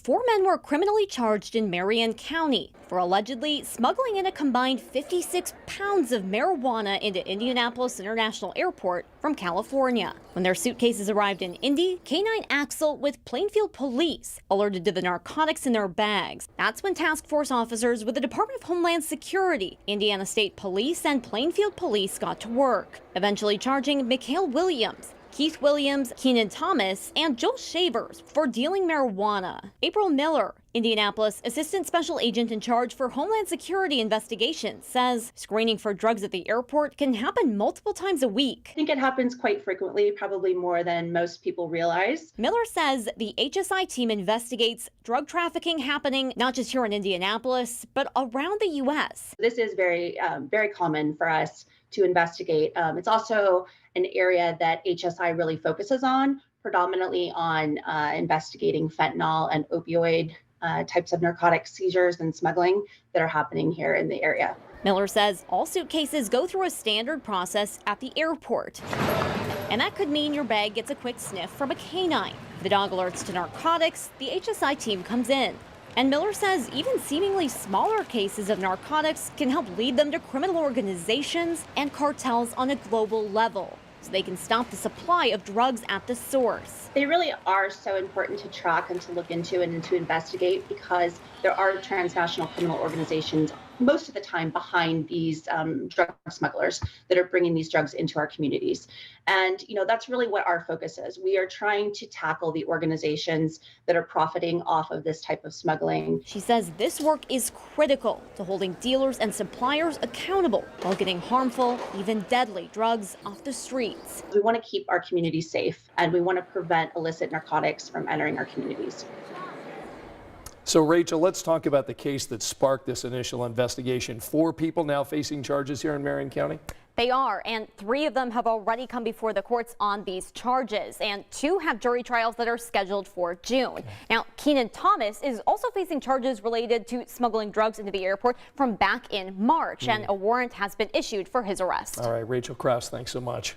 4 men were criminally charged in Marion County for allegedly smuggling in a combined 56 pounds of marijuana into Indianapolis International Airport from California. When their suitcases arrived in Indy, K-9 Axel with Plainfield Police alerted to the narcotics in their bags. That's when task force officers with the Department of Homeland Security, Indiana State Police, and Plainfield Police got to work, eventually charging Mikhail Williams, Keith Williams, Keenan Thomas, and Joel Shavers for dealing marijuana. April Miller, Indianapolis Assistant Special Agent in charge for Homeland Security Investigations, says screening for drugs at the airport can happen multiple times a week. I think it happens quite frequently, probably more than most people realize. Miller says the HSI team investigates drug trafficking happening not just here in Indianapolis, but around the U.S. This is very common for us to investigate. It's also an area that HSI really focuses on, predominantly on investigating fentanyl and opioid types of narcotic seizures and smuggling that are happening here in the area. Miller says all suitcases go through a standard process at the airport. And that could mean your bag gets a quick sniff from a canine. If the dog alerts to narcotics, the HSI team comes in. And Miller says even seemingly smaller cases of narcotics can help lead them to criminal organizations and cartels on a global level, so they can stop the supply of drugs at the source. They really are so important to track and to look into and to investigate, because there are transnational criminal organizations most of the time behind these drug smugglers that are bringing these drugs into our communities. And, that's really what our focus is. We are trying to tackle the organizations that are profiting off of this type of smuggling. She says this work is critical to holding dealers and suppliers accountable while getting harmful, even deadly drugs off the streets. We want to keep our communities safe, and we want to prevent illicit narcotics from entering our communities. So, Rachel, let's talk about the case that sparked this initial investigation. 4 people now facing charges here in Marion County? They are, and 3 of them have already come before the courts on these charges, and 2 have jury trials that are scheduled for June. Now, Keenan Thomas is also facing charges related to smuggling drugs into the airport from back in March, and a warrant has been issued for his arrest. All right, Rachel Krause, thanks so much.